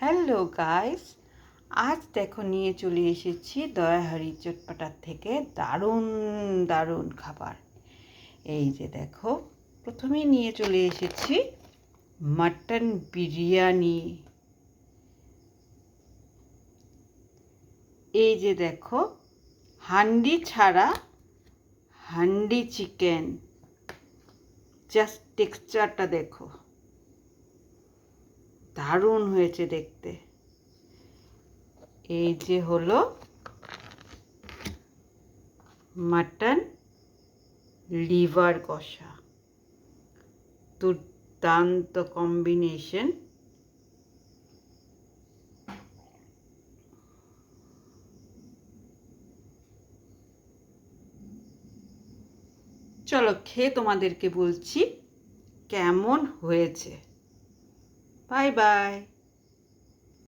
Hello guys, আজ দেখো নিয়ে চলে এসেছি দয়াহারি চটপাটার থেকে দারুণ দারুণ খাবার। এই যে দেখো, প্রথমে নিয়ে চলে এসেছি মাটন বিরিয়ানি। এই যে দেখো, হান্ডি ছাড়া হান্ডি চিকেন। জাস্ট টেক্সচারটা দেখো, দারুণ হয়েছে দেখতে। এই যে হলো মাটন লিভার কষা, দুর্দান্ত কম্বিনেশন। চলো খেয়ে তোমাদেরকে বলছি কেমন হয়েছে। Bye bye.